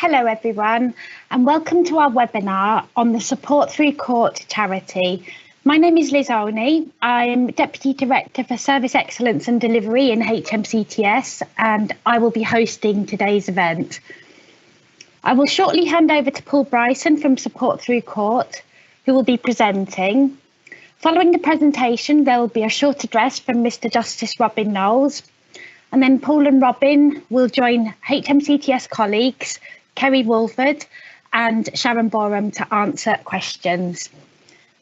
Hello everyone, and welcome to our webinar on the Support Through Court charity. My name is Liz Olney. I'm Deputy Director for Service Excellence and Delivery in Hmcts, and I will be hosting today's event. I will shortly hand over to Paul Bryson from Support Through Court, who will be presenting. Following the presentation, there will be a short address from Mr. Justice Robin Knowles, and then Paul and Robin will join Hmcts colleagues Kerry Wolford and Sharon Boreham to answer questions.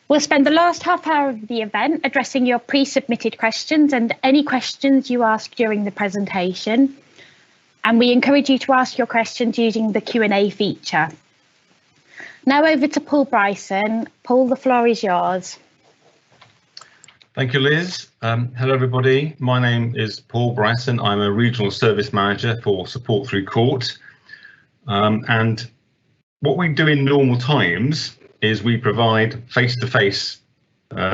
We'll spend the last half hour of the event addressing your pre-submitted questions and any questions you ask during the presentation. And we encourage you to ask your questions using the Q&A feature. Now over to Paul Bryson. Paul, the floor is yours. Thank you, Liz. Hello, everybody. My name is Paul Bryson. I'm a Regional Service Manager for Support Through Court. And what we do in normal times is we provide face-to-face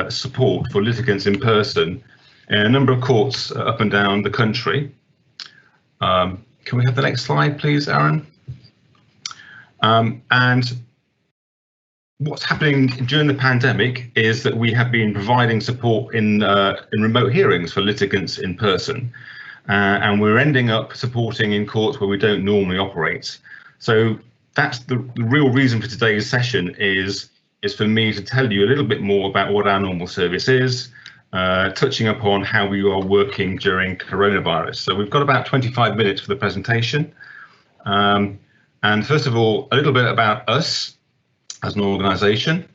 support for litigants in person in a number of courts up and down the country. Can we have the next slide, please, Aaron? And what's happening during the pandemic is that we have been providing support in remote hearings for litigants in person, and we're ending up supporting in courts where we don't normally operate. So that's the real reason for today's session is for me to tell you a little bit more about what our normal service is, touching upon how we are working during coronavirus. So we've got about 25 minutes for the presentation. And first of all, a little bit about us as an organisation.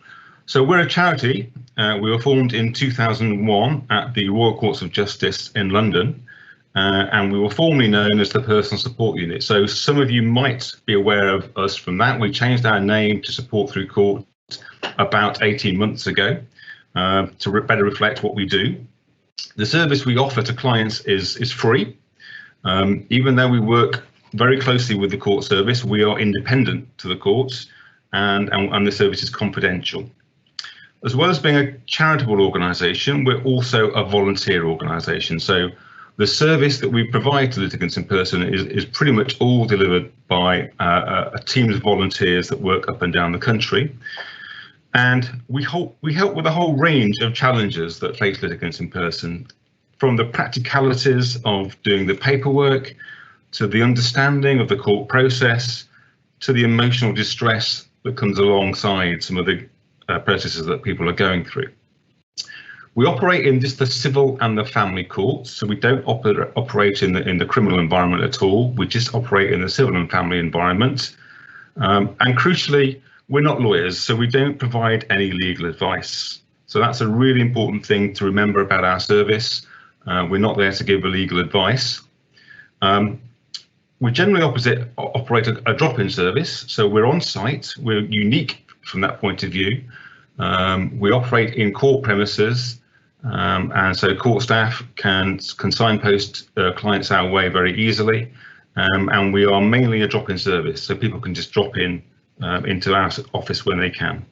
So we're a charity. We were formed in 2001 at the Royal Courts of Justice in London. And we were formerly known as the Personal Support Unit. So some of you might be aware of us from that. We changed our name to Support Through Court about 18 months ago to better reflect what we do. The service we offer to clients is free. Even though we work very closely with the court service, we are independent to the courts and the service is confidential. As well as being a charitable organisation, we're also a volunteer organisation. So the service that we provide to litigants in person is pretty much all delivered by a team of volunteers that work up and down the country. And we help with a whole range of challenges that face litigants in person, from the practicalities of doing the paperwork, to the understanding of the court process, to the emotional distress that comes alongside some of the processes that people are going through. We operate in just the civil and the family courts, so we don't operate in the criminal environment at all. We just operate in the civil and family environment. And crucially, we're not lawyers, so we don't provide any legal advice. So that's a really important thing to remember about our service. We're not there to give legal advice. We generally operate a drop-in service, so we're on site. We're unique from that point of view. We operate in court premises. And so court staff can signpost clients our way very easily, and we are mainly a drop-in service, so people can just drop in into our office when they can.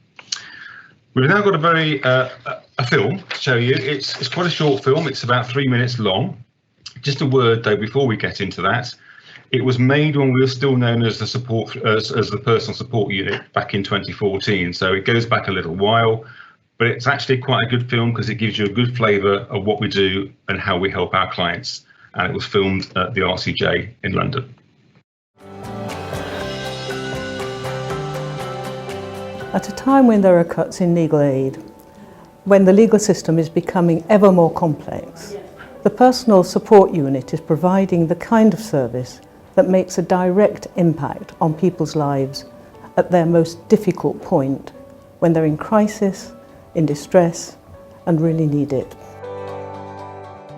We've now got a film to show you. It's quite a short film. It's about 3 minutes long. Just a word though before we get into that. It was made when we were still known as the Personal Support Unit back in 2014, so it goes back a little while. But it's actually quite a good film because it gives you a good flavour of what we do and how we help our clients. And it was filmed at the RCJ in London. At a time when there are cuts in legal aid, when the legal system is becoming ever more complex, the Personal Support Unit is providing the kind of service that makes a direct impact on people's lives at their most difficult point, when they're in crisis, in distress, and really need it.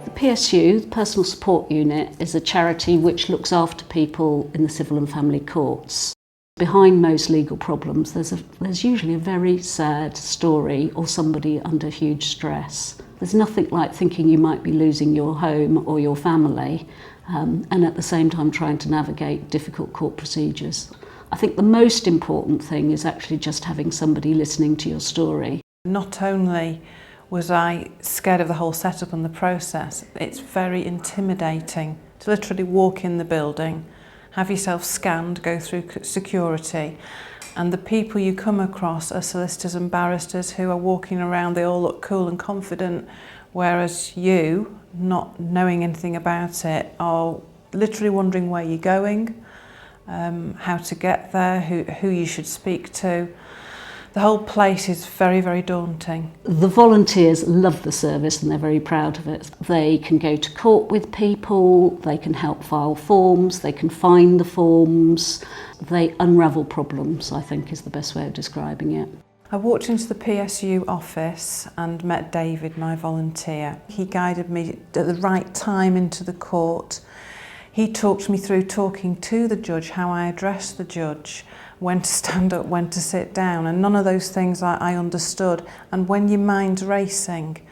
The PSU, the Personal Support Unit, is a charity which looks after people in the civil and family courts. Behind most legal problems, there's usually a very sad story or somebody under huge stress. There's nothing like thinking you might be losing your home or your family, and at the same time trying to navigate difficult court procedures. I think the most important thing is actually just having somebody listening to your story. Not only was I scared of the whole setup and the process, it's very intimidating to literally walk in the building have yourself scanned, go through security, and the people you come across are solicitors and barristers who are walking around, they all look cool and confident, whereas you, not knowing anything about it, are literally wondering where you're going, how to get there, who you should speak to. The whole place is very, very daunting. The volunteers love the service and they're very proud of it. They can go to court with people, they can help file forms, they can find the forms, they unravel problems, I think is the best way of describing it. I walked into the PSU office and met David, my volunteer. He guided me at the right time into the court. He talked me through talking to the judge, how I address the judge, when to stand up, when to sit down, and none of those things I understood. And when your mind's racing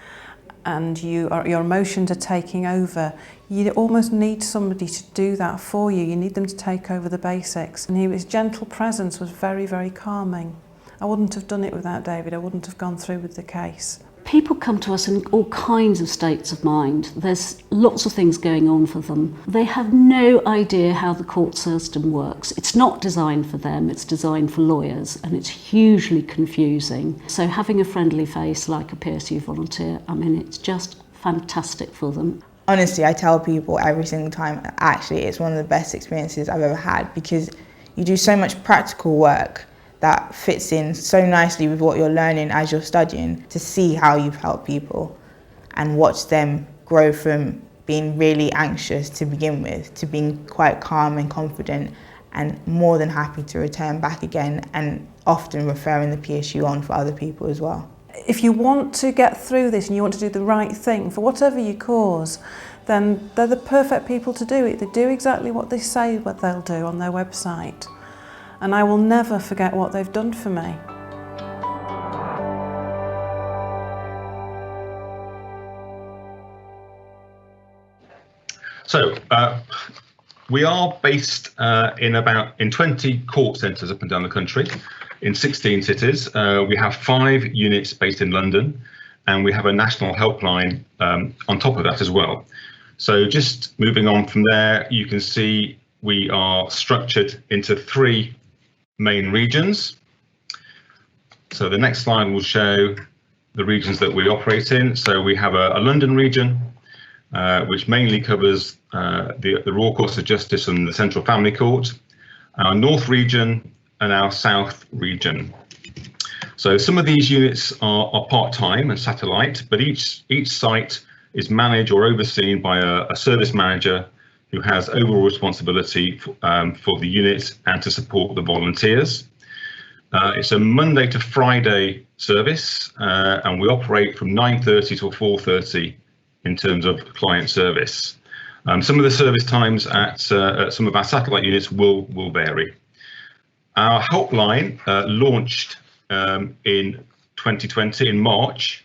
and your emotions are taking over, you almost need somebody to do that for you. You need them to take over the basics. And his gentle presence was very, very calming. I wouldn't have done it without David. I wouldn't have gone through with the case. People come to us in all kinds of states of mind. There's lots of things going on for them. They have no idea how the court system works. It's not designed for them, it's designed for lawyers, and it's hugely confusing. So having a friendly face like a PSU volunteer, I mean, it's just fantastic for them. Honestly, I tell people every single time, actually, it's one of the best experiences I've ever had, because you do so much practical work that fits in so nicely with what you're learning as you're studying, to see how you've helped people and watch them grow from being really anxious to begin with to being quite calm and confident and more than happy to return back again, and often referring the PSU on for other people as well. If you want to get through this and you want to do the right thing for whatever your cause, then they're the perfect people to do it. They do exactly what they say what they'll do on their website. And I will never forget what they've done for me. So we are based in 20 court centres up and down the country, in 16 cities. We have 5 units based in London, and we have a national helpline on top of that as well. So just moving on from there, you can see we are structured into 3 main regions. So the next slide will show the regions that we operate in. So we have a London region, which mainly covers the Royal Courts of Justice and the Central Family Court, our North region and our South region. So some of these units are part-time and satellite, but each site is managed or overseen by a service manager who has overall responsibility for the unit and to support the volunteers. It's a Monday to Friday service, and we operate from 9:30 till 4:30 in terms of client service. Some of the service times at some of our satellite units will vary. Our helpline launched in 2020 in March,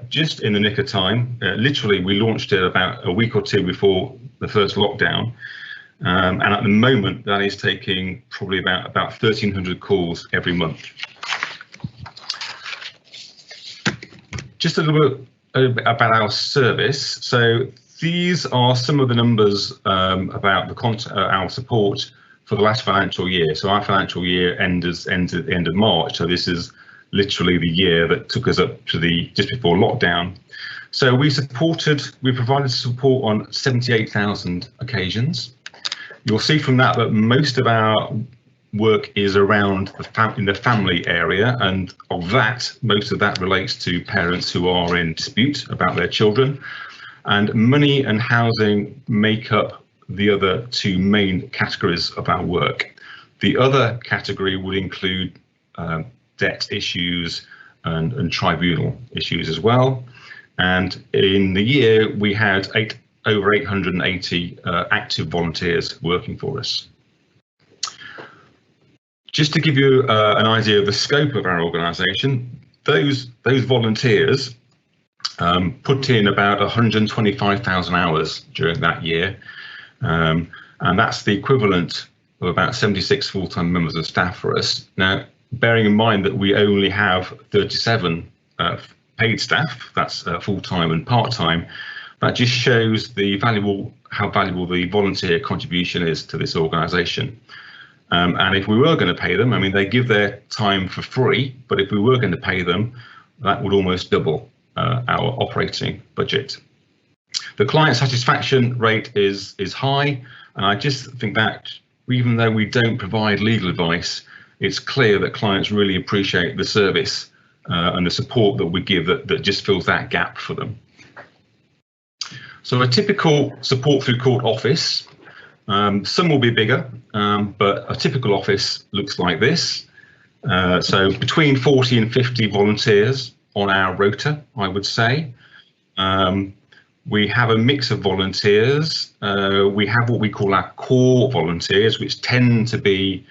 just in the nick of time. Literally, we launched it about a week or 2 before the first lockdown, and at the moment that is taking probably about 1,300 calls every month. Just a little bit about our service. So these are some of the numbers about our support for the last financial year. So our financial year ended at the end of March. So this is literally the year that took us up to just before lockdown. So we provided support on 78,000 occasions. You'll see from that most of our work is around in the family area, and of that, most of that relates to parents who are in dispute about their children. And money and housing make up the other 2 main categories of our work. The other category would include debt issues and tribunal issues as well. And in the year, we had over 880 active volunteers working for us. Just to give you an idea of the scope of our organisation, those volunteers put in about 125,000 hours during that year, and that's the equivalent of about 76 full-time members of staff for us. Now, bearing in mind that we only have 37 paid staff, that's full-time and part-time, That just shows how valuable the volunteer contribution is to this organisation. And if we were going to pay them, I mean, they give their time for free, but if we were going to pay them, that would almost double our operating budget. The client satisfaction rate is high, and I just think that even though we don't provide legal advice, it's clear that clients really appreciate the service and the support that we give that just fills that gap for them. So a typical support through court office, some will be bigger, but a typical office looks like this. So between 40 and 50 volunteers on our rota, I would say. We have a mix of volunteers. We have what we call our core volunteers, which tend to be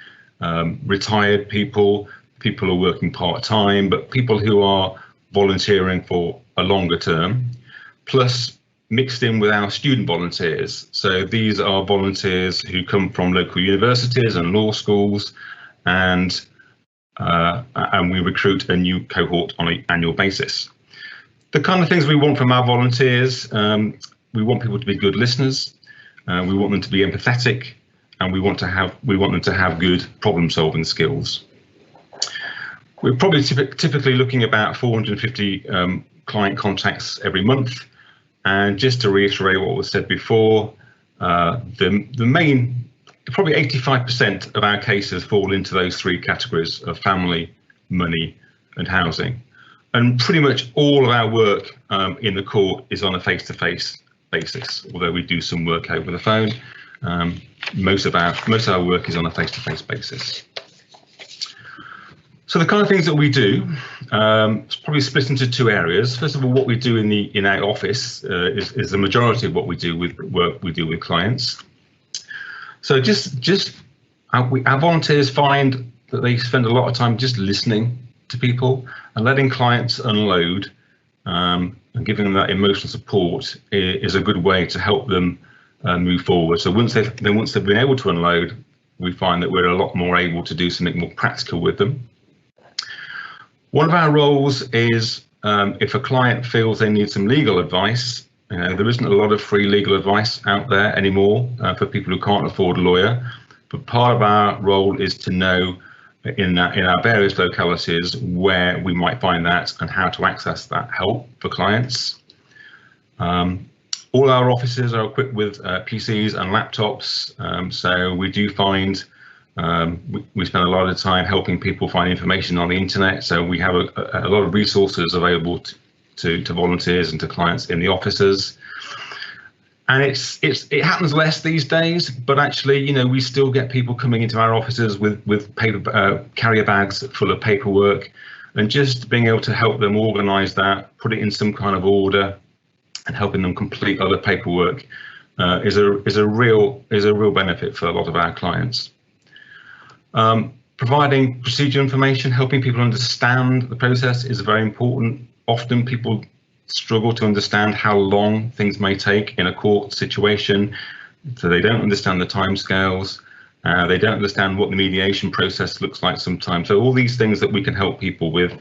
retired people who are working part-time, but people who are volunteering for a longer term, plus mixed in with our student volunteers. So these are volunteers who come from local universities and law schools, and we recruit a new cohort on an annual basis. The kind of things we want from our volunteers, we want people to be good listeners, we want them to be empathetic, and we want them to have good problem-solving skills. We're probably typically looking about 450 client contacts every month. And just to reiterate what was said before, probably 85% of our cases fall into those three categories of family, money, and housing. And pretty much all of our work in the court is on a face-to-face basis, although we do some work over the phone. Most of our work is on a face-to-face basis. So the kind of things that we do, it's probably split into two areas. First of all, what we do in our office is the majority of what we do with work we do with clients. So our volunteers find that they spend a lot of time just listening to people and letting clients unload, and giving them that emotional support is a good way to help them move forward. So once they've been able to unload, we find that we're a lot more able to do something more practical with them. One of our roles is if a client feels they need some legal advice. There isn't a lot of free legal advice out there anymore for people who can't afford a lawyer, but part of our role is to know in our various localities where we might find that and how to access that help for clients. All our offices are equipped with PCs and laptops, so we do find we spend a lot of time helping people find information on the internet, so we have a lot of resources available to volunteers and to clients in the offices. And it happens less these days, but actually, we still get people coming into our offices with paper carrier bags full of paperwork, and just being able to help them organise that, put it in some kind of order, and helping them complete other paperwork is a real benefit for a lot of our clients. Providing procedure information, helping people understand the process is very important. Often people struggle to understand how long things may take in a court situation, so they don't understand the timescales. They don't understand what the mediation process looks like sometimes. So all these things that we can help people with.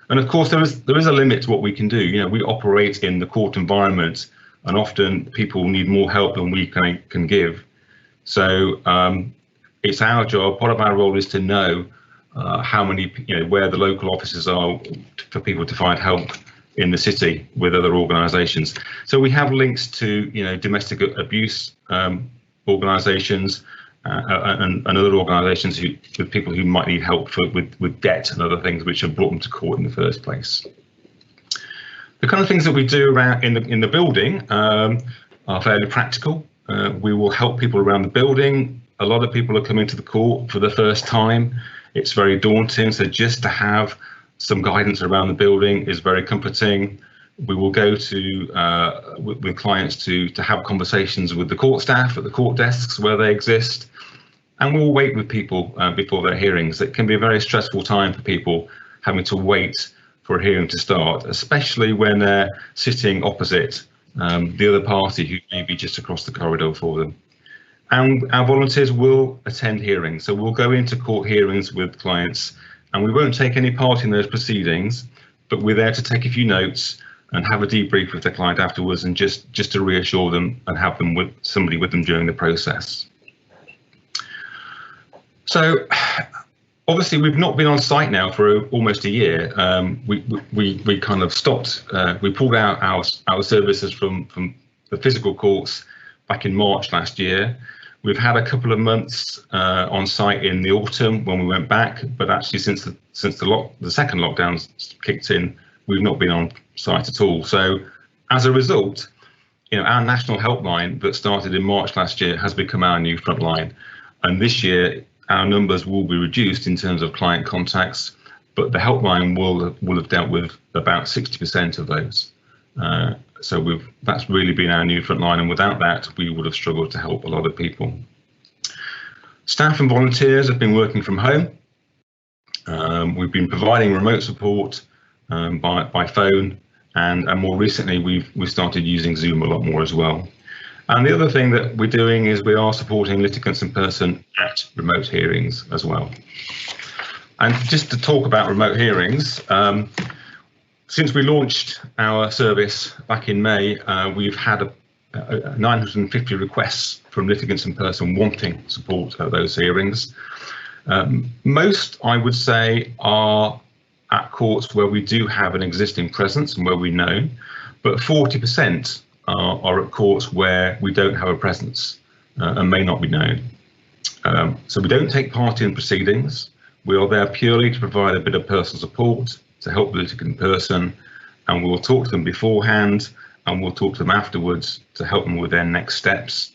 And of course, there is a limit to what we can do. We operate in the court environment, and often people need more help than we can give. So it's our job. Part of our role is to know how many, where the local offices are for people to find help in the city with other organisations. So we have links to, domestic abuse organisations and other organisations with people who might need help with debt and other things which have brought them to court in the first place. The kind of things that we do around in the building are fairly practical. We will help people around the building. A lot of people are coming to the court for the first time. It's very daunting, so just to have some guidance around the building is very comforting. We will go to with clients to have conversations with the court staff at the court desks where they exist, and we'll wait with people before their hearings. It can be a very stressful time for people having to wait for a hearing to start, especially when they're sitting opposite the other party who may be just across the corridor for them. And our volunteers will attend hearings, so we'll go into court hearings with clients, and we won't take any part in those proceedings, but we're there to take a few notes and have a debrief with the client afterwards, and just to reassure them and have them with somebody with them during the process. So obviously we've not been on site now for almost a year. We kind of stopped, we pulled out our services from the physical courts back in March last year. We've had a couple of months on site in the autumn when we went back, but actually since the second lockdown kicked in, we've not been on site at all. So as a result, our national helpline that started in March last year has become our new frontline, and this year our numbers will be reduced in terms of client contacts, but the helpline will have dealt with about 60% of those. So that's really been our new frontline, and without that, we would have struggled to help a lot of people. Staff and volunteers have been working from home. We've been providing remote support by phone, and more recently we've started using Zoom a lot more as well. And the other thing that we're doing is we are supporting litigants in person at remote hearings as well. And just to talk about remote hearings, since we launched our service back in May, we've had 950 requests from litigants in person wanting support at those hearings. Most, I would say, are at courts where we do have an existing presence and where we know, but 40% are at courts where we don't have a presence and may not be known. So we don't take part in proceedings. We are there purely to provide a bit of personal support, to help the litigant in person, and we'll talk to them beforehand and we'll talk to them afterwards to help them with their next steps.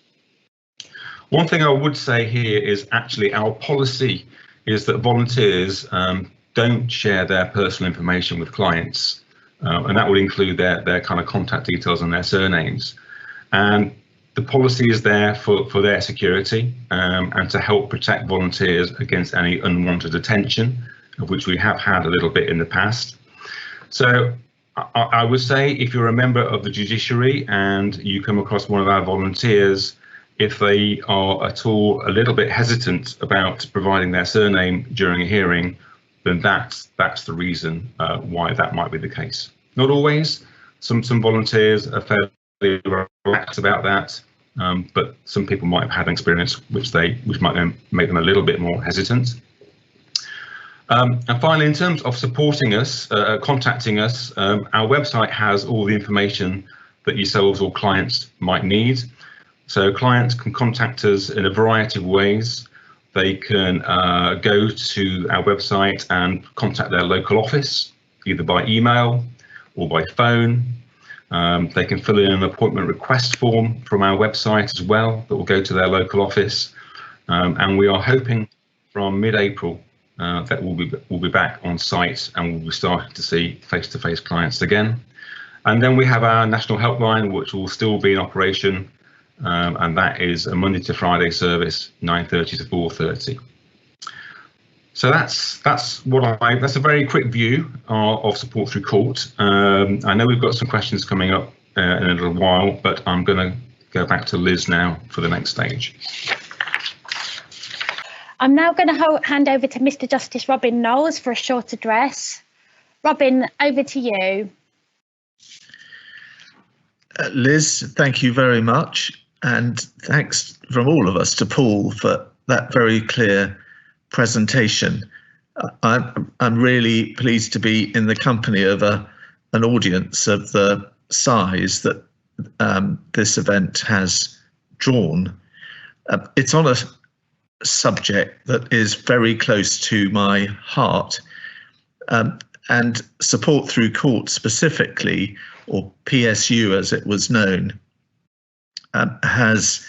One thing I would say here is actually our policy is that volunteers don't share their personal information with clients, and that would include their kind of contact details and their surnames. And the policy is there for their security and to help protect volunteers against any unwanted attention, of which we have had a little bit in the past. So I would say if you're a member of the judiciary and you come across one of our volunteers, if they are at all a little bit hesitant about providing their surname during a hearing, then that's the reason why that might be the case. Not always. Some volunteers are fairly relaxed about that, but some people might have had an experience which might make them a little bit more hesitant. And finally, in terms of supporting us, contacting us, our website has all the information that yourselves or clients might need. So clients can contact us in a variety of ways. They can go to our website and contact their local office, either by email or by phone. They can fill in an appointment request form from our website as well that will go to their local office. And we are hoping from mid-April that we'll be back on site and we'll be starting to see face-to-face clients again. And then we have our national helpline, which will still be in operation, and that is a Monday to Friday service, 9:30 to 4:30. So that's a very quick view of support through court. I know we've got some questions coming up in a little while, but I'm going to go back to Liz now for the next stage. I'm now going to hand over to Mr. Justice Robin Knowles for a short address. Robin, over to you. Liz, thank you very much. And thanks from all of us to Paul for that very clear presentation. I'm really pleased to be in the company of an audience of the size that this event has drawn. It's on a subject that is very close to my heart, and support through court specifically, or PSU as it was known, has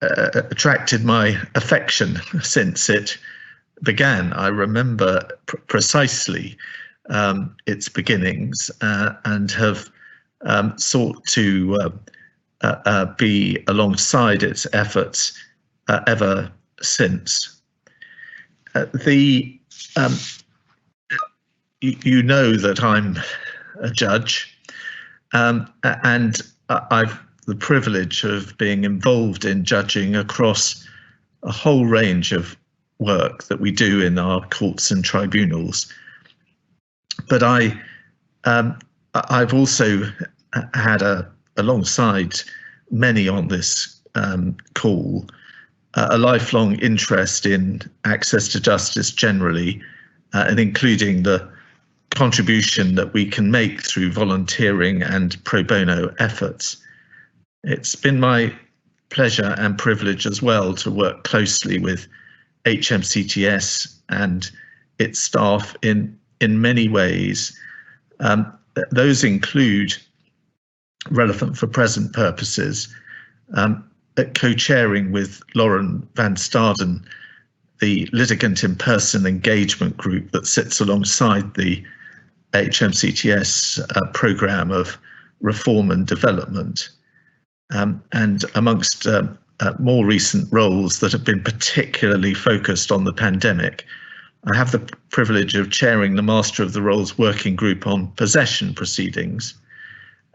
attracted my affection since it began. I remember precisely its beginnings and have sought to be alongside its efforts ever since. You know that I'm a judge, and I've the privilege of being involved in judging across a whole range of work that we do in our courts and tribunals. But I I've also had alongside many on this call, a lifelong interest in access to justice generally, and including the contribution that we can make through volunteering and pro bono efforts. It's been my pleasure and privilege as well to work closely with Hmcts and its staff in many ways. Those include, relevant for present purposes, co-chairing with Lauren van Staden, the litigant in person engagement group that sits alongside the Hmcts programme of reform and development, and amongst more recent roles that have been particularly focused on the pandemic, I have the privilege of chairing the Master of the Rolls Working Group on Possession Proceedings,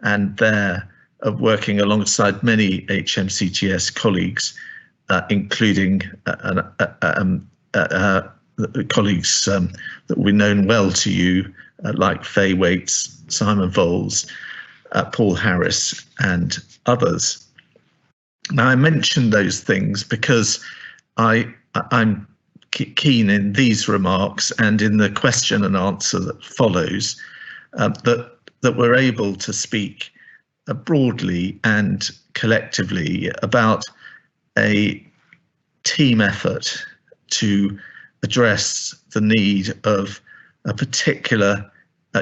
and there of working alongside many Hmcts colleagues, including colleagues that will be known well to you, like Faye Waits, Simon Voles, Paul Harris, and others. Now, I mention those things because I'm keen in these remarks and in the question and answer that follows that we're able to speak broadly and collectively about a team effort to address the need of a particular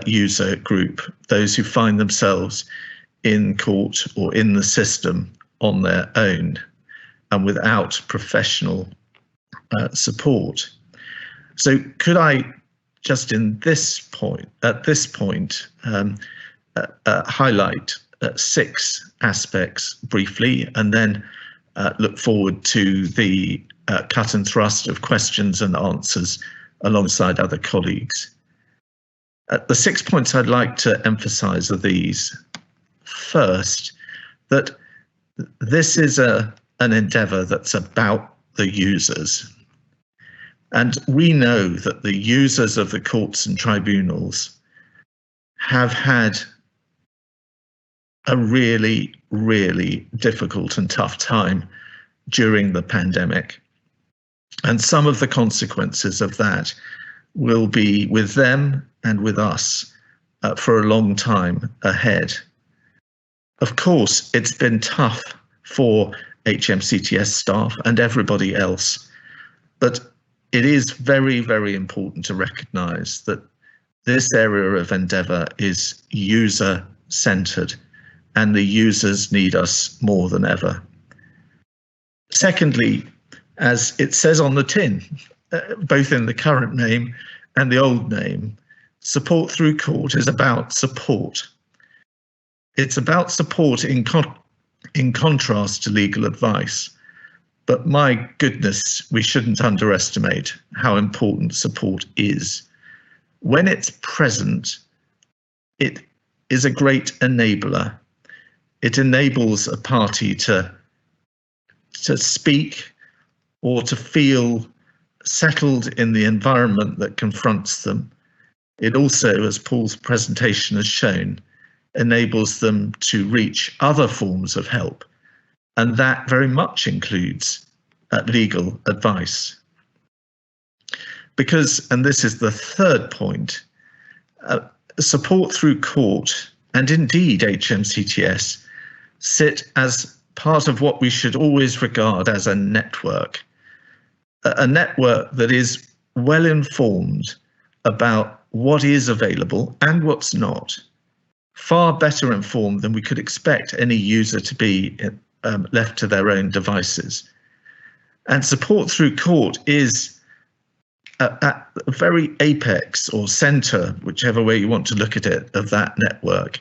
user group, those who find themselves in court or in the system on their own and without professional support. So could I just at this point, highlight 6 aspects briefly, and then look forward to the cut and thrust of questions and answers alongside other colleagues. The 6 points I'd like to emphasise are these. First, that this is an endeavour that's about the users. And we know that the users of the courts and tribunals have had a really, really difficult and tough time during the pandemic. And some of the consequences of that will be with them and with us for a long time ahead. Of course, it's been tough for Hmcts staff and everybody else, but it is very, very important to recognise that this area of endeavour is user-centred, and the users need us more than ever. Secondly, as it says on the tin, both in the current name and the old name, support through court is about support. It's about support in contrast to legal advice. But my goodness, we shouldn't underestimate how important support is. When it's present, it is a great enabler. It enables a party to speak or to feel settled in the environment that confronts them. It also, as Paul's presentation has shown, enables them to reach other forms of help. And that very much includes legal advice. Because, and this is the third point, support through court and indeed Hmcts sit as part of what we should always regard as a network that is well informed about what is available and what's not, far better informed than we could expect any user to be left to their own devices. And support through court is at the very apex or centre, whichever way you want to look at it, of that network.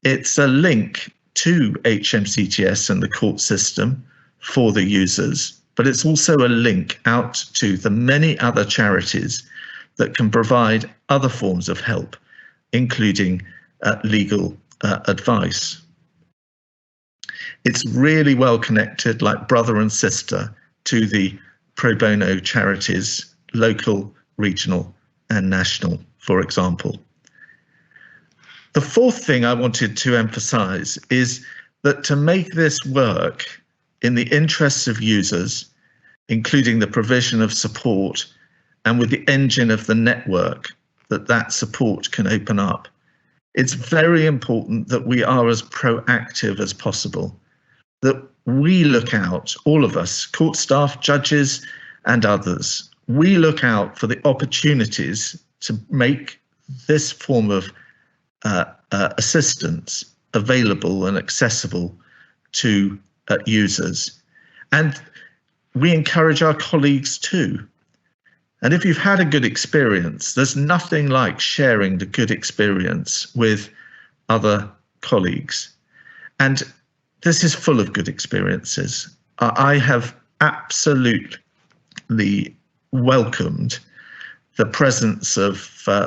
It's a link to Hmcts and the court system for the users, but it's also a link out to the many other charities that can provide other forms of help, including legal advice. It's really well connected, like brother and sister, to the pro bono charities, local, regional, and national, for example. The fourth thing I wanted to emphasise is that to make this work in the interests of users, including the provision of support, and with the engine of the network that support can open up, it's very important that we are as proactive as possible, that we look out, all of us, court staff, judges and others, we look out for the opportunities to make this form of assistance available and accessible to users. And we encourage our colleagues too. And if you've had a good experience, there's nothing like sharing the good experience with other colleagues. And this is full of good experiences. I have absolutely welcomed the presence of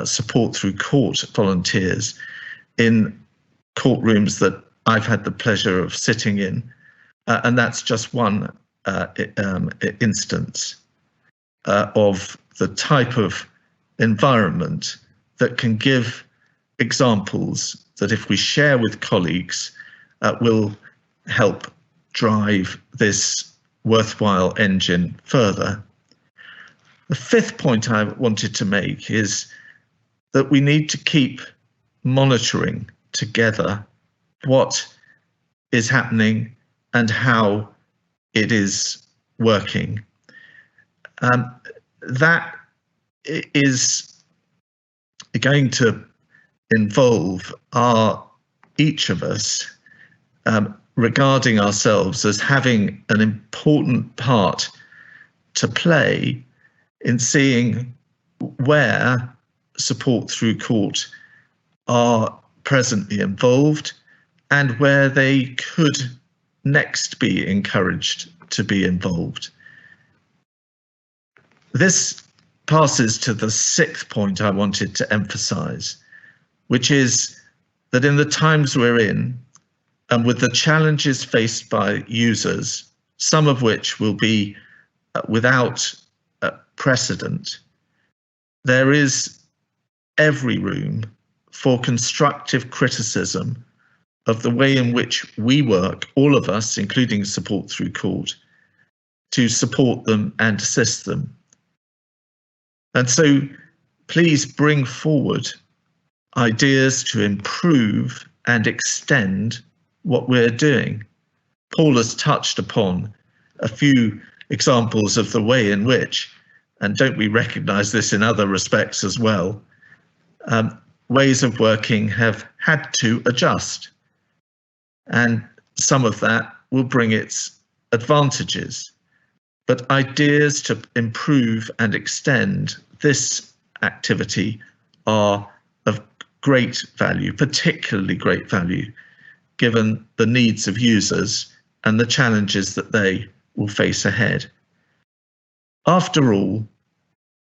support through court volunteers in courtrooms that I've had the pleasure of sitting in. And that's just one instance of the type of environment that can give examples that, if we share with colleagues, will help drive this worthwhile engine further. The fifth point I wanted to make is that we need to keep monitoring together what is happening and how it is working. That is going to involve each of us regarding ourselves as having an important part to play in seeing where support through court are presently involved and where they could next be encouraged to be involved. This passes to the sixth point I wanted to emphasize, which is that in the times we're in, and with the challenges faced by users, some of which will be without precedent, there is every room for constructive criticism of the way in which we work, all of us, including support through court, to support them and assist them. And so please bring forward ideas to improve and extend what we're doing. Paul has touched upon a few examples of the way in which, and don't we recognise this in other respects as well, ways of working have had to adjust. And some of that will bring its advantages. But ideas to improve and extend this activity are of great value, particularly great value, given the needs of users and the challenges that they will face ahead. After all,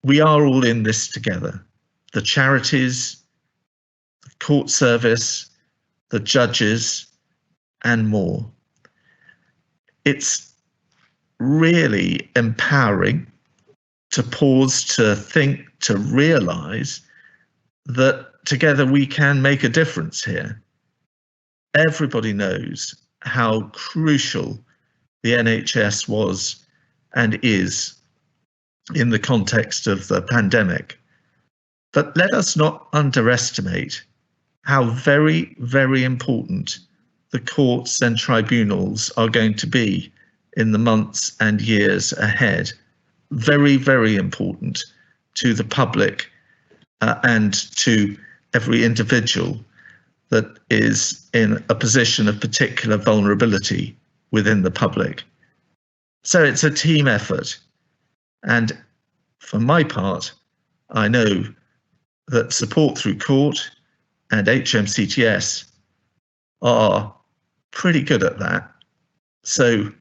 we are all in this together. The charities, the court service, the judges, and more. It's really empowering to pause, to think, to realise that together we can make a difference here. Everybody knows how crucial the NHS was and is in the context of the pandemic. But let us not underestimate how very, very important the courts and tribunals are going to be in the months and years ahead. Very, very important to the public and to every individual that is in a position of particular vulnerability within the public. So it's a team effort. And for my part, I know that support through court and Hmcts are pretty good at that. So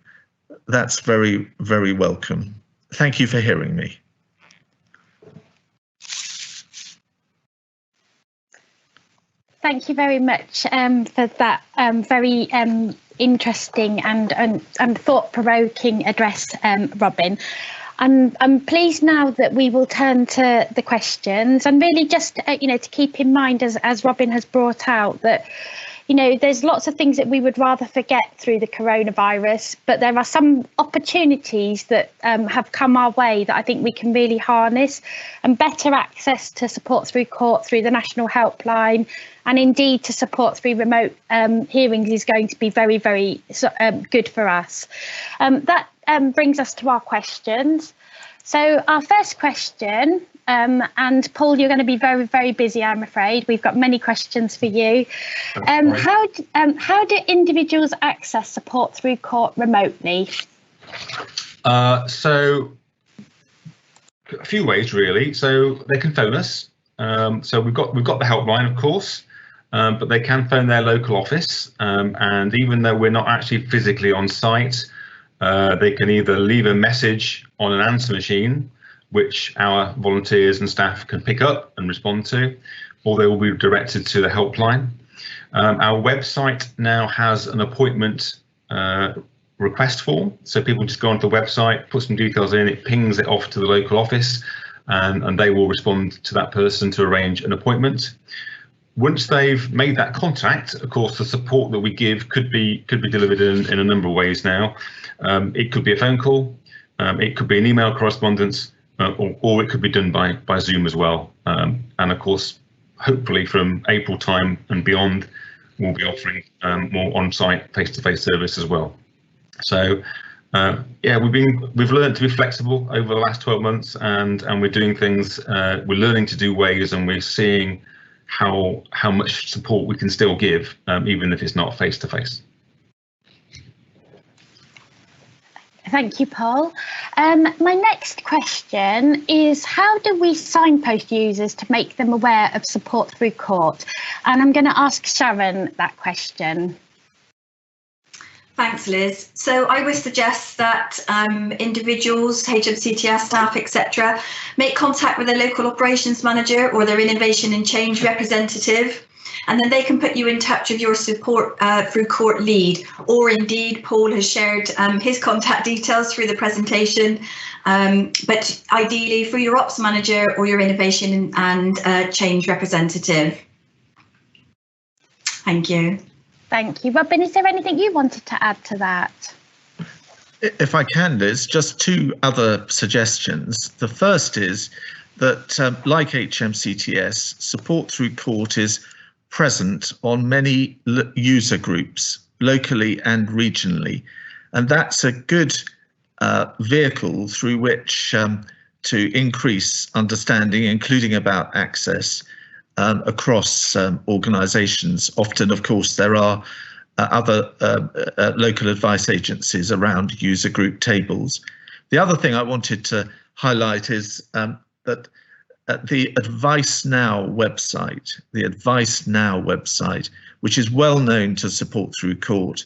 that's very, very welcome. Thank you for hearing me. Thank you very much for that very interesting and thought-provoking address, Robin. And I'm pleased now that we will turn to the questions, and really just, to keep in mind, as Robin has brought out, that, there's lots of things that we would rather forget through the coronavirus, but there are some opportunities that have come our way that I think we can really harness, and better access to support through court, through the National Helpline, and indeed to support through remote hearings is going to be very, very good for us. That brings us to our questions. So our first question, and Paul, you're going to be very, very busy, I'm afraid. We've got many questions for you. How do individuals access support through court remotely? So a few ways, really. So they can phone us. So we've got the helpline, of course, but they can phone their local office. And even though we're not actually physically on site, they can either leave a message on an answer machine, which our volunteers and staff can pick up and respond to, or they will be directed to the helpline. Our website now has an appointment request form, so people just go onto the website, put some details in, it pings it off to the local office, and they will respond to that person to arrange an appointment. Once they've made that contact, of course, the support that we give could be delivered in a number of ways now. It could be a phone call, it could be an email correspondence, or it could be done by Zoom as well. And of course, hopefully from April time and beyond, we'll be offering more on-site face-to-face service as well. So yeah, we've learned to be flexible over the last 12 months, and we're doing things. We're learning to do ways, and we're seeing how much support we can still give, even if it's not face-to-face. Thank you, Paul. My next question is, how do we signpost users to make them aware of support through court? And I'm going to ask Sharon that question. Thanks, Liz. So I would suggest that individuals, HMCTS staff, etc., make contact with their local operations manager or their innovation and change representative, and then they can put you in touch with your support through court lead, or indeed Paul has shared his contact details through the presentation, but ideally through your ops manager or your innovation and change representative. Thank you. Thank you. Robin, is there anything you wanted to add to that? If I can, Liz, just two other suggestions. The first is that, like HMCTS, support through court is present on many user groups, locally and regionally. And that's a good vehicle through which to increase understanding, including about access, across organisations. Often, of course, there are other local advice agencies around user group tables. The other thing I wanted to highlight is that the Advice Now website, which is well known to support through court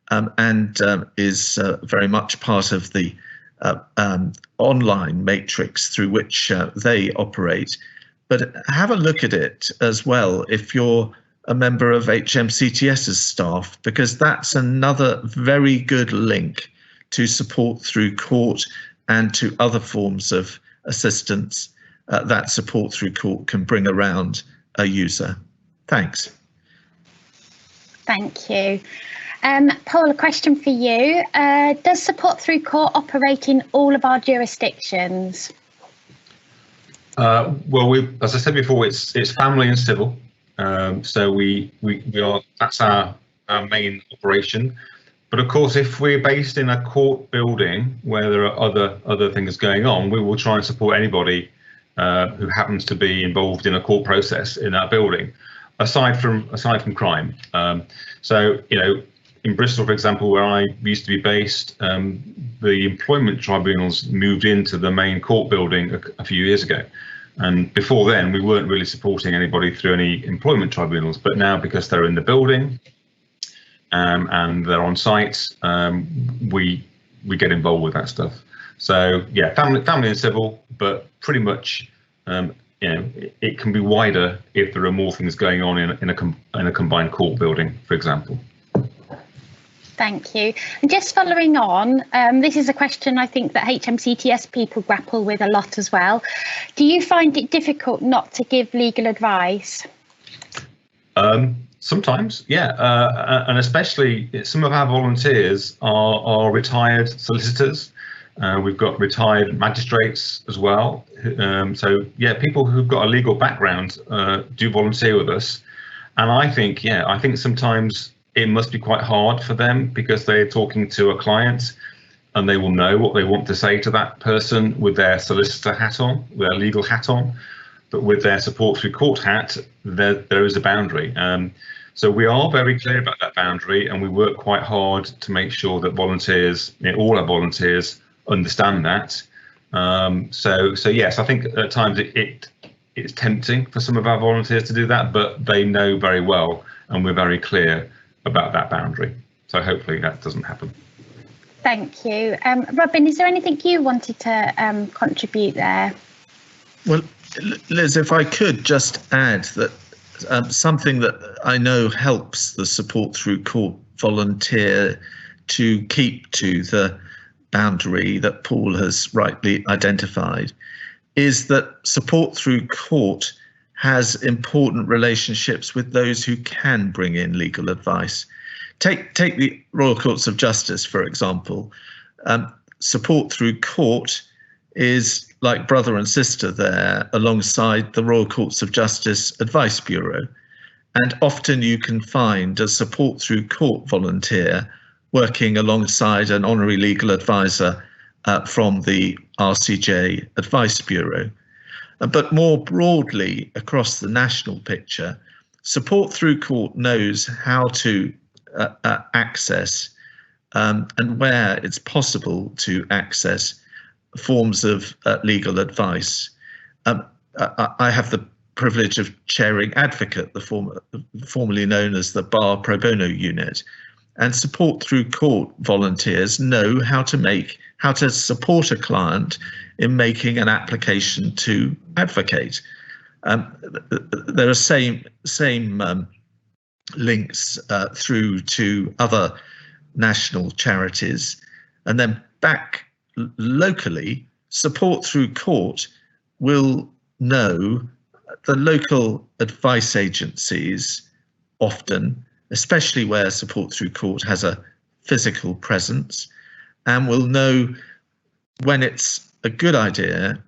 and is very much part of the online matrix through which they operate. But have a look at it as well if you're a member of HMCTS's staff, because that's another very good link to support through court and to other forms of assistance that support through court can bring around a user. Thanks. Thank you. Paul, a question for you. Does support through court operate in all of our jurisdictions? Well, as I said before, it's family and civil, so we are, that's our main operation. But of course, if we're based in a court building where there are other things going on, we will try and support anybody who happens to be involved in a court process in that building, aside from crime. So in Bristol, for example, where I used to be based, the employment tribunals moved into the main court building a few years ago. And before then, we weren't really supporting anybody through any employment tribunals. But now, because they're in the building and they're on site, we get involved with that stuff. So yeah, family and civil, but pretty much, it can be wider if there are more things going on in a combined court building, for example. Thank you. And just following on, this is a question I think that HMCTS people grapple with a lot as well. Do you find it difficult not to give legal advice? Sometimes, yeah, and especially some of our volunteers are retired solicitors. We've got retired magistrates as well. So yeah, people who've got a legal background do volunteer with us. And I think sometimes it must be quite hard for them because they're talking to a client and they will know what they want to say to that person with their solicitor hat on, their legal hat on. But with their support through court hat, there is a boundary. So we are very clear about that boundary, and we work quite hard to make sure that volunteers, all our volunteers, understand that. So yes, I think at times it's tempting for some of our volunteers to do that, but they know very well, and we're very clear about that boundary. So hopefully that doesn't happen. Thank you. Robin, is there anything you wanted to contribute there? Well, Liz, if I could just add that something that I know helps the support through court volunteer to keep to the boundary that Paul has rightly identified is that support through court has important relationships with those who can bring in legal advice. Take the Royal Courts of Justice, for example. Support through court is like brother and sister there alongside the Royal Courts of Justice Advice Bureau. And often you can find a support through court volunteer working alongside an honorary legal advisor from the RCJ Advice Bureau. But more broadly across the national picture, support through court knows how to access and where it's possible to access forms of legal advice. I have the privilege of chairing Advocate, formerly known as the Bar Pro Bono Unit, and support through court volunteers know how to support a client in making an application to advocate. There are same links through to other national charities, and then back locally, support through court will know the local advice agencies often, especially where support through court has a physical presence, and will know when it's a good idea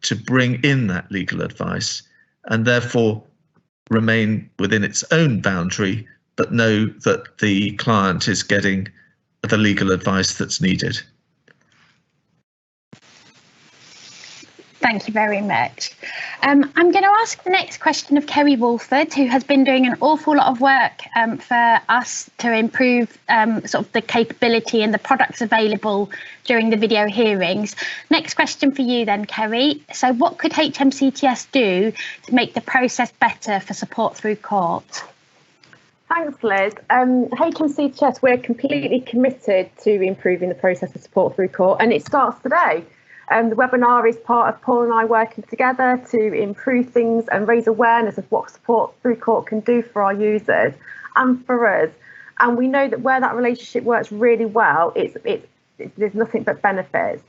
to bring in that legal advice and therefore remain within its own boundary, but know that the client is getting the legal advice that's needed. Thank you very much. I'm going to ask the next question of Kerry Wolford, who has been doing an awful lot of work for us to improve sort of the capability and the products available during the video hearings. Next question for you then, Kerry. So what could HMCTS do to make the process better for support through court? Thanks, Liz. HMCTS, we're completely committed to improving the process of support through court, and it starts today. The webinar is part of Paul and I working together to improve things and raise awareness of what support through court can do for our users and for us. And we know that where that relationship works really well, there's nothing but benefits.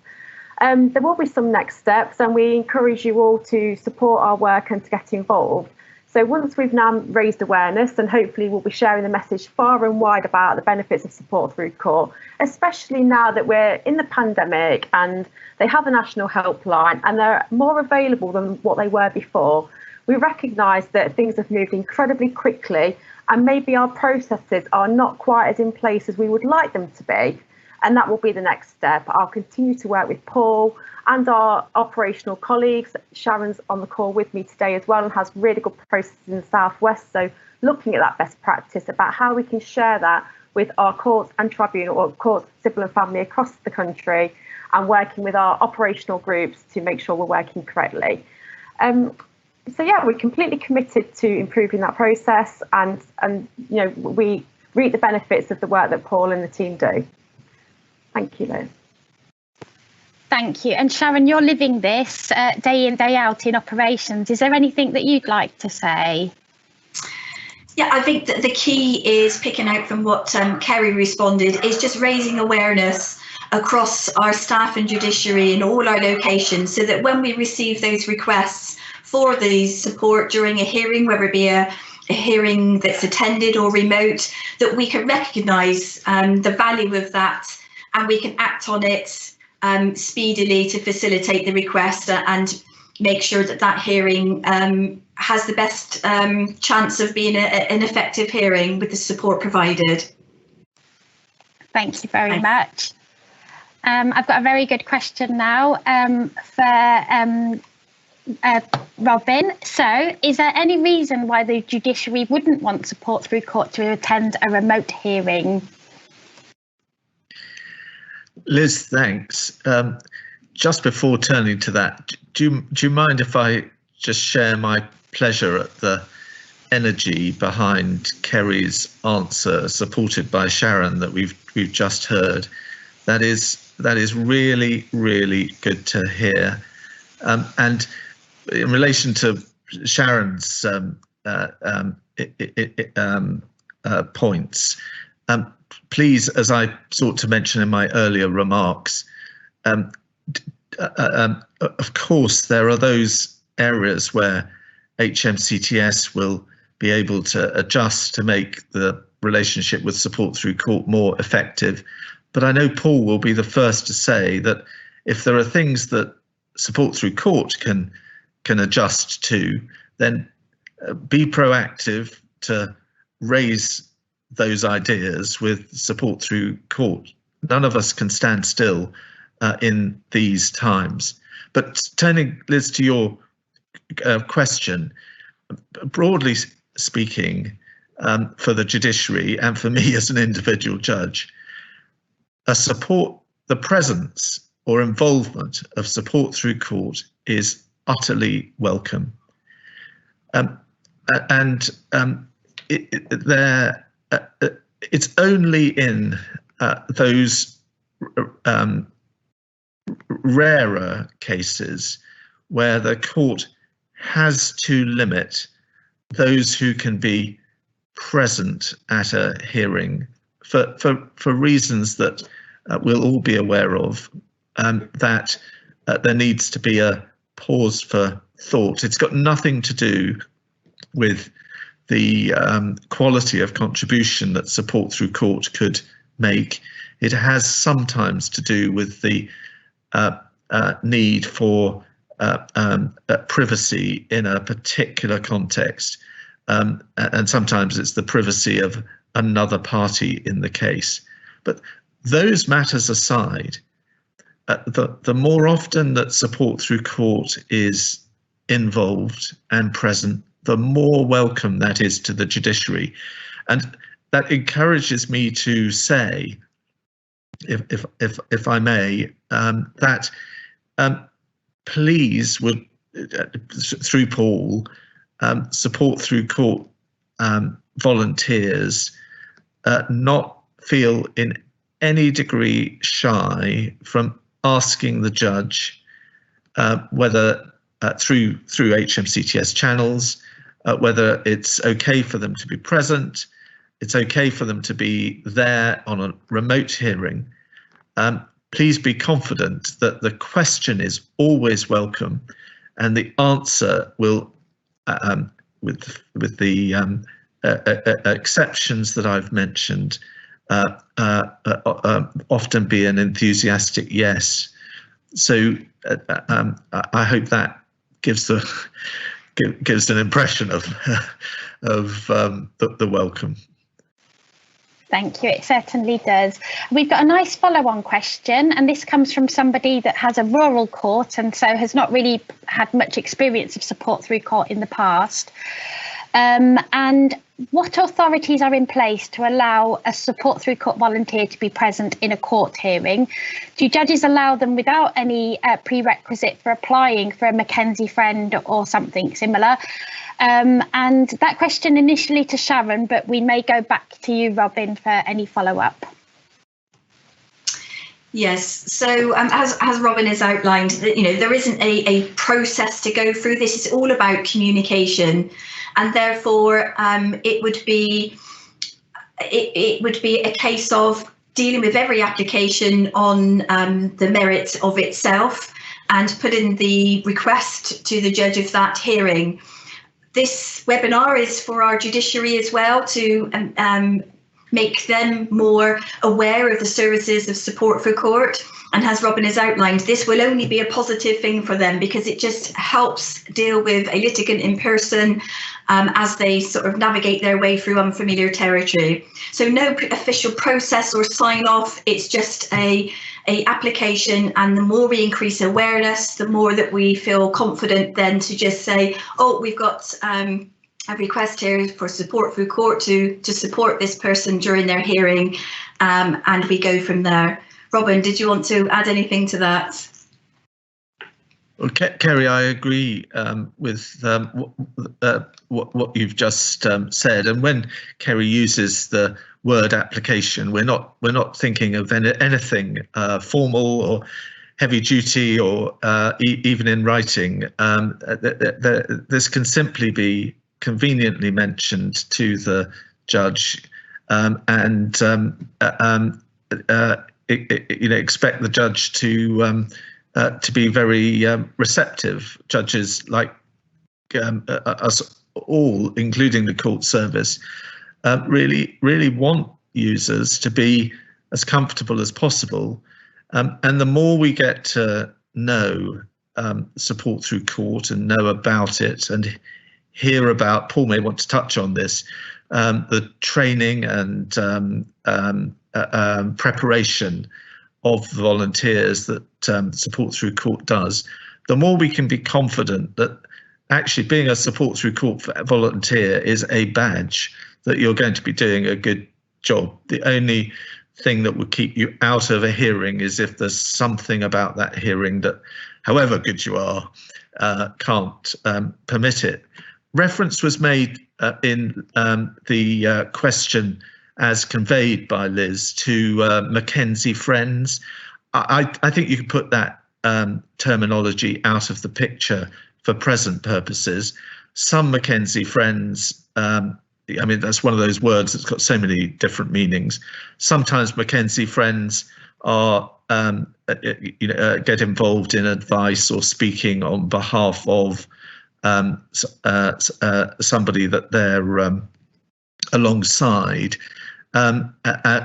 There will be some next steps, and we encourage you all to support our work and to get involved. So once we've now raised awareness, and hopefully we'll be sharing the message far and wide about the benefits of support through court, especially now that we're in the pandemic and they have a national helpline and they're more available than what they were before. We recognise that things have moved incredibly quickly and maybe our processes are not quite as in place as we would like them to be. And that will be the next step. I'll continue to work with Paul and our operational colleagues. Sharon's on the call with me today as well and has really good processes in the Southwest. So looking at that best practice about how we can share that with our courts and tribunal, or courts, civil and family across the country, and working with our operational groups to make sure we're working correctly. So yeah, we're completely committed to improving that process, and you know, we reap the benefits of the work that Paul and the team do. Thank you, Liz. Thank you. And Sharon, you're living this day in, day out in operations. Is there anything that you'd like to say? Yeah, I think that the key is, picking out from what Kerry responded, is just raising awareness across our staff and judiciary in all our locations, so that when we receive those requests for the support during a hearing, whether it be a hearing that's attended or remote, that we can recognise the value of that, and we can act on it speedily to facilitate the request and make sure that that hearing has the best chance of being an effective hearing with the support provided. Thank you very much. I've got a very good question now for Robin. So, is there any reason why the judiciary wouldn't want support through court to attend a remote hearing? Liz, thanks. Just before turning to that, do you mind if I just share my pleasure at the energy behind Kerry's answer, supported by Sharon, that we've just heard? That is really, really good to hear. And in relation to Sharon's points, please, as I sought to mention in my earlier remarks, of course, there are those areas where HMCTS will be able to adjust to make the relationship with support through court more effective. But I know Paul will be the first to say that if there are things that support through court can adjust to, then be proactive to raise those ideas with support through court. None of us can stand still in these times. But turning, Liz, to your question, broadly speaking, for the judiciary and for me as an individual judge, the presence or involvement of support through court is utterly welcome. It's only in those rarer cases where the court has to limit those who can be present at a hearing for reasons that we'll all be aware of, that there needs to be a pause for thought. It's got nothing to do with the quality of contribution that support through court could make. It has sometimes to do with the need for privacy in a particular context, and sometimes it's the privacy of another party in the case. But those matters aside, the more often that support through court is involved and present, the more welcome that is to the judiciary. And that encourages me to say, if I may, that please would, through Paul, support through court volunteers not feel in any degree shy from asking the judge whether through HMCTS channels, whether it's okay for them to be present, it's okay for them to be there on a remote hearing. Please be confident that the question is always welcome, and the answer will, with the exceptions that I've mentioned, often be an enthusiastic yes. So I hope that gives an impression of the welcome. Thank you, it certainly does. We've got a nice follow-on question, and this comes from somebody that has a rural court and so has not really had much experience of support through court in the past. And what authorities are in place to allow a support through court volunteer to be present in a court hearing? Do judges allow them without any prerequisite for applying for a Mackenzie friend or something similar? And that question initially to Sharon, but we may go back to you, Robin, for any follow-up. Yes, so as Robin has outlined, there isn't a process to go through. This is all about communication, and therefore it would be a case of dealing with every application on the merit of itself and putting the request to the judge of that hearing. This webinar is for our judiciary as well, to make them more aware of the services of support for court. And as Robin has outlined, this will only be a positive thing for them, because it just helps deal with a litigant in person as they sort of navigate their way through unfamiliar territory. So no official process or sign off, it's just a application, and the more we increase awareness, the more that we feel confident then to just say, oh, we've got a request here for support through court to support this person during their hearing, and we go from there. Robin, did you want to add anything to that? Well, Kerry, I agree with what you've just said. And when Kerry uses the word application, we're not thinking of anything formal or heavy duty, or even in writing. This can simply be conveniently mentioned to the judge, and expect the judge to be very receptive. Judges, like us all, including the court service, really want users to be as comfortable as possible. And the more we get to know support through court and know about it and hear about, Paul may want to touch on this, the training and preparation of volunteers that support through court does, the more we can be confident that actually being a support through court volunteer is a badge, that you're going to be doing a good job. The only thing that would keep you out of a hearing is if there's something about that hearing that, however good you are, can't permit it. Reference was made in the question as conveyed by Liz to Mackenzie Friends. I think you could put that terminology out of the picture for present purposes. Some Mackenzie Friends, I mean, that's one of those words that's got so many different meanings. Sometimes Mackenzie Friends are get involved in advice or speaking on behalf of somebody that they're alongside.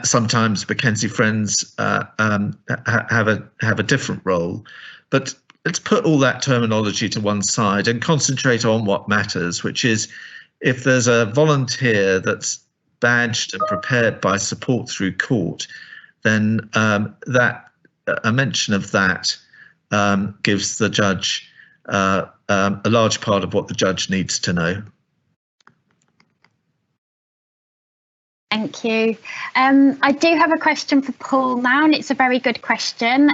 Sometimes Mackenzie Friends have a different role, but let's put all that terminology to one side and concentrate on what matters, which is if there's a volunteer that's badged and prepared by support through court, then that a mention of that gives the judge a large part of what the judge needs to know. Thank you. I do have a question for Paul now, and it's a very good question.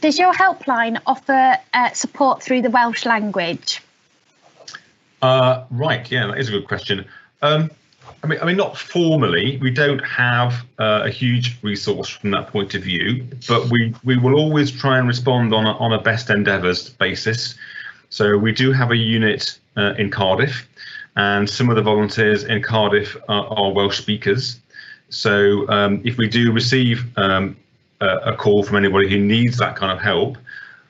Does your helpline offer support through the Welsh language? Right, yeah, that is a good question. I mean, not formally, we don't have a huge resource from that point of view, but we will always try and respond on a best endeavours basis. So we do have a unit in Cardiff, and some of the volunteers in Cardiff are Welsh speakers. So if we do receive a call from anybody who needs that kind of help,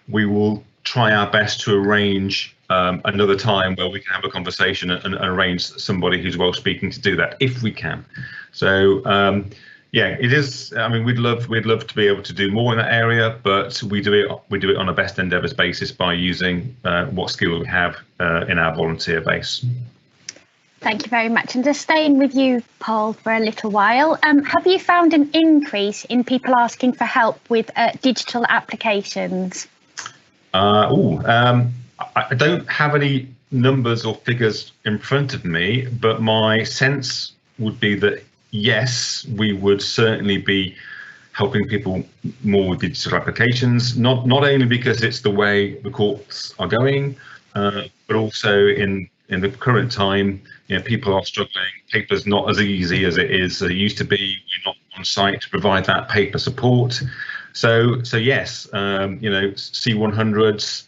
we will try our best to arrange another time where we can have a conversation and arrange somebody who's Welsh speaking to do that, if we can. So yeah, it is. I mean, we'd love to be able to do more in that area, but we do it on a best endeavours basis by using what skill we have in our volunteer base. Thank you very much. And just staying with you, Paul, for a little while, have you found an increase in people asking for help with digital applications? I don't have any numbers or figures in front of me, but my sense would be that yes, we would certainly be helping people more with digital applications, not only because it's the way the courts are going, but also in the current time, people are struggling. Paper's not as easy as it used to be. You're not on site to provide that paper support. So yes, C100s,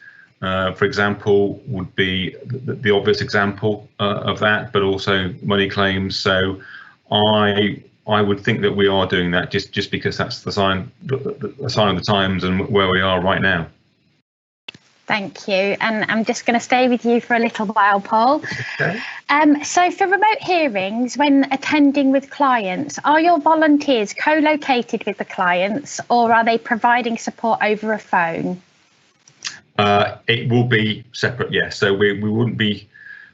for example, would be the obvious example of that, but also money claims. So I would think that we are doing that just because that's the sign of the times and where we are right now. Thank you. And I'm just going to stay with you for a little while, Paul. Okay. So for remote hearings, when attending with clients, are your volunteers co-located with the clients, or are they providing support over a phone? It will be separate, yes. So we wouldn't be,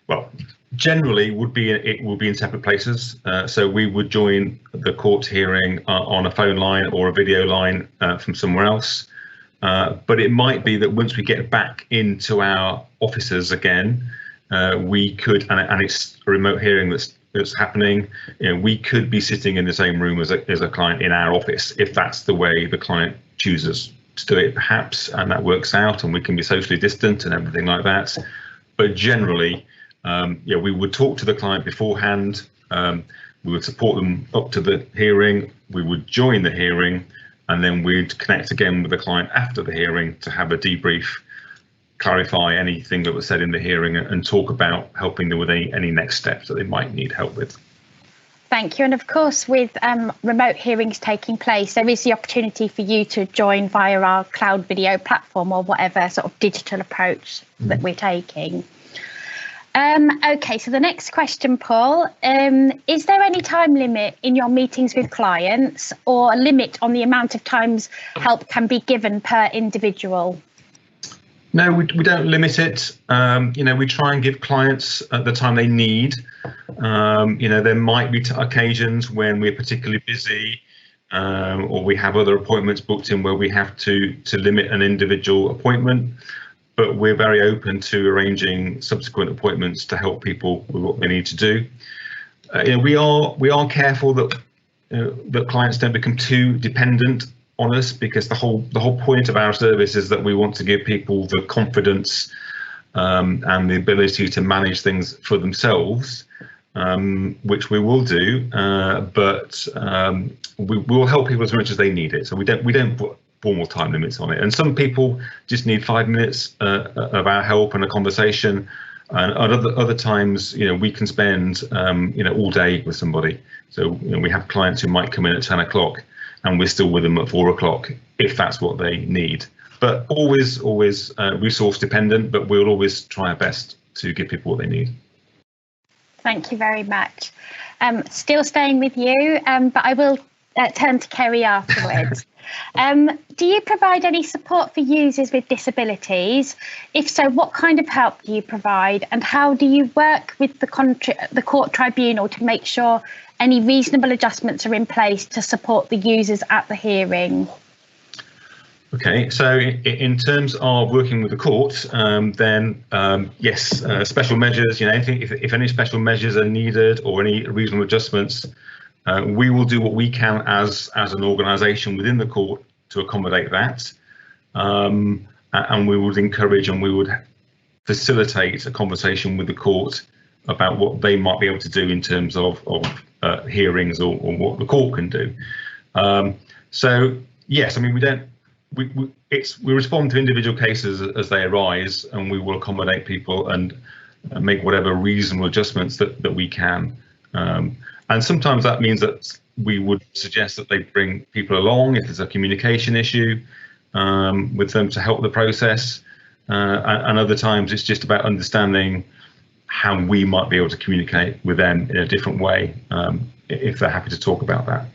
well, generally it will be in separate places. So we would join the court hearing on a phone line or a video line from somewhere else. But it might be that once we get back into our offices again, we could, and it's a remote hearing that's happening, we could be sitting in the same room as a client in our office, if that's the way the client chooses to do it, perhaps, and that works out, and we can be socially distant and everything like that. But generally, we would talk to the client beforehand. We would support them up to the hearing. We would join the hearing. And then we'd connect again with the client after the hearing to have a debrief, clarify anything that was said in the hearing, and talk about helping them with any next steps that they might need help with. Thank you. And of course, with remote hearings taking place, there is the opportunity for you to join via our cloud video platform or whatever sort of digital approach that we're taking. Okay, so the next question, Paul, is there any time limit in your meetings with clients, or a limit on the amount of times help can be given per individual? No, we don't limit it. We try and give clients the time they need. There might be occasions when we're particularly busy, or we have other appointments booked in where we have to limit an individual appointment. But we're very open to arranging subsequent appointments to help people with what they need to do. We are careful that clients don't become too dependent on us, because the whole point of our service is that we want to give people the confidence and the ability to manage things for themselves, which we will do. But we will help people as much as they need it. So we don't put formal time limits on it, and some people just need 5 minutes of our help and a conversation, and other times we can spend all day with somebody. So we have clients who might come in at 10 o'clock and we're still with them at 4 o'clock if that's what they need, but always resource dependent, but we'll always try our best to give people what they need. Thank you very much. Still staying with you, but I will turn to Kerry afterwards. Do you provide any support for users with disabilities? If so, what kind of help do you provide, and how do you work with the court tribunal to make sure any reasonable adjustments are in place to support the users at the hearing? Okay, so in terms of working with the court, then yes, special measures, if any special measures are needed or any reasonable adjustments, we will do what we can as an organisation within the court to accommodate that, and we would encourage and we would facilitate a conversation with the court about what they might be able to do in terms of hearings or what the court can do. So yes, I mean we respond to individual cases as they arise, and we will accommodate people and make whatever reasonable adjustments that we can. And sometimes that means that we would suggest that they bring people along if there's a communication issue with them to help the process. And other times it's just about understanding how we might be able to communicate with them in a different way, if they're happy to talk about that.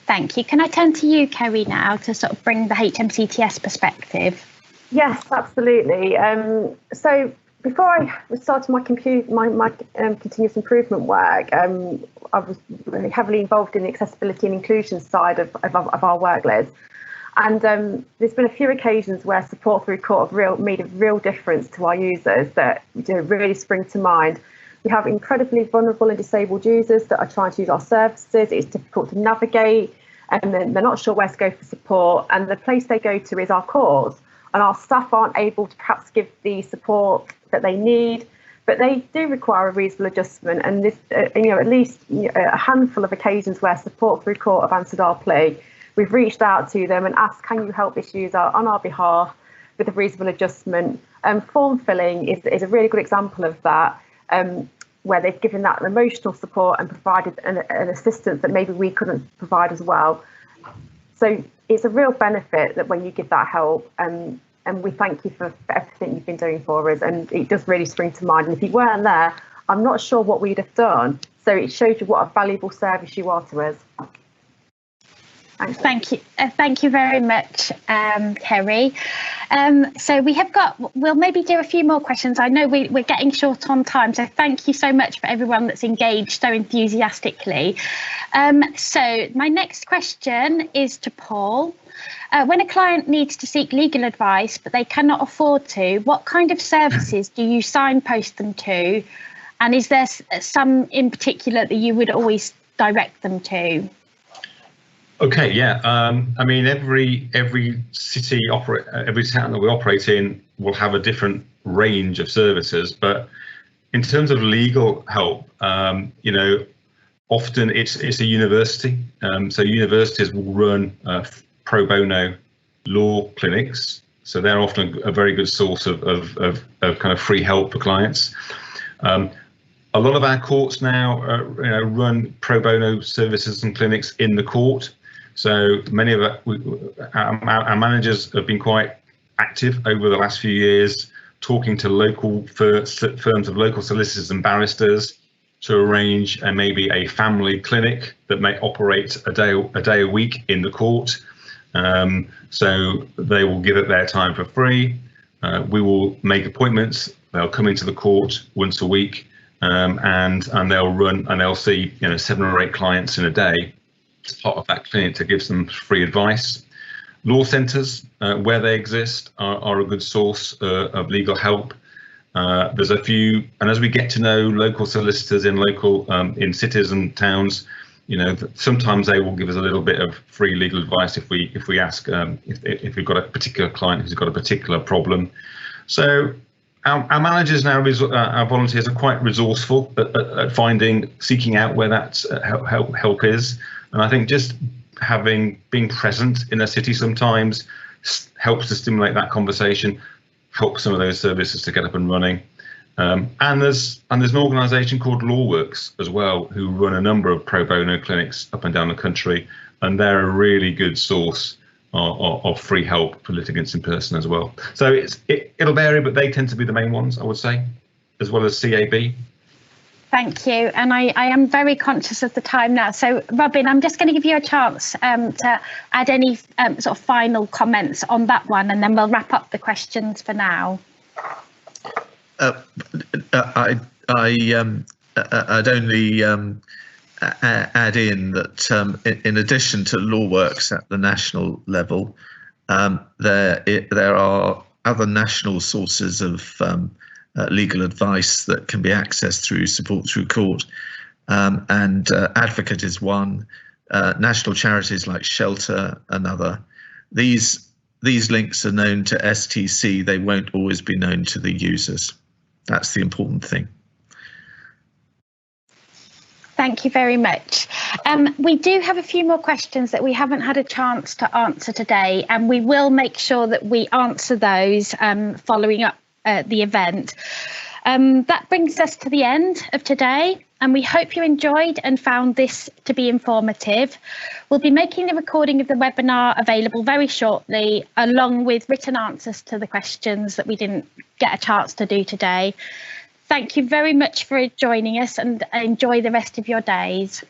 Thank you. Can I turn to you, Kerry, now to sort of bring the HMCTS perspective? Yes, absolutely. So before I started my continuous improvement work, I was really heavily involved in the accessibility and inclusion side of our work, Liz. And there's been a few occasions where support through court have made a real difference to our users that really spring to mind. We have incredibly vulnerable and disabled users that are trying to use our services. It's difficult to navigate, and they're not sure where to go for support. And the place they go to is our courts, and our staff aren't able to perhaps give the support that they need, but they do require a reasonable adjustment. And this, at least a handful of occasions where support through court have answered our plea. we've reached out to them and asked, can you help this user on our behalf with a reasonable adjustment? Form filling is a really good example of that, where they've given that emotional support and provided an assistance that maybe we couldn't provide as well. So it's a real benefit that when you give that help, and we thank you for everything you've been doing for us, and it does really spring to mind. And if you weren't there, I'm not sure what we'd have done. So it shows you what a valuable service you are to us. Thank you. Thank you very much, Kerry. So we'll maybe do a few more questions. I know we're getting short on time, so thank you so much for everyone that's engaged so enthusiastically. So my next question is to Paul. When a client needs to seek legal advice, but they cannot afford to, what kind of services do you signpost them to? And is there some in particular that you would always direct them to? Okay, yeah. I mean, every city every town that we operate in will have a different range of services. But in terms of legal help, you know, often it's a university. So universities will run pro bono law clinics. So they're often a very good source of kind of free help for clients. A lot of our courts now run pro bono services and clinics in the court. So many of our managers have been quite active over the last few years, talking to local firms of local solicitors and barristers to arrange maybe a family clinic that may operate a day a week in the court. So they will give it their time for free. We will make appointments. They'll come into the court once a week, and they'll see 7 or 8 clients in a day as part of that clinic to give them free advice. Law centres, where they exist, are a good source of legal help. There's a few, and as we get to know local solicitors in cities and towns, sometimes they will give us a little bit of free legal advice if we ask, if we've got a particular client who's got a particular problem. So our managers now, our volunteers, are quite resourceful at seeking out where that help is. And I think just being present in a city sometimes helps to stimulate that conversation, help some of those services to get up and running. And there's an organisation called LawWorks as well, who run a number of pro bono clinics up and down the country, and they're a really good source of free help for litigants in person as well. So it'll vary, but they tend to be the main ones, I would say, as well as CAB. Thank you. And I am very conscious of the time now. So, Robin, I'm just going to give you a chance to add any sort of final comments on that one, and then we'll wrap up the questions for now. I'd only add in that in addition to LawWorks at the national level, there are other national sources of legal advice that can be accessed through support through court, and Advocate is one. National charities like Shelter, another. These links are known to STC. They won't always be known to the users. That's the important thing. Thank you very much. We do have a few more questions that we haven't had a chance to answer today, and we will make sure that we answer those following up the event. That brings us to the end of today, and we hope you enjoyed and found this to be informative. We'll be making the recording of the webinar available very shortly, along with written answers to the questions that we didn't get a chance to do today. Thank you very much for joining us, and enjoy the rest of your days.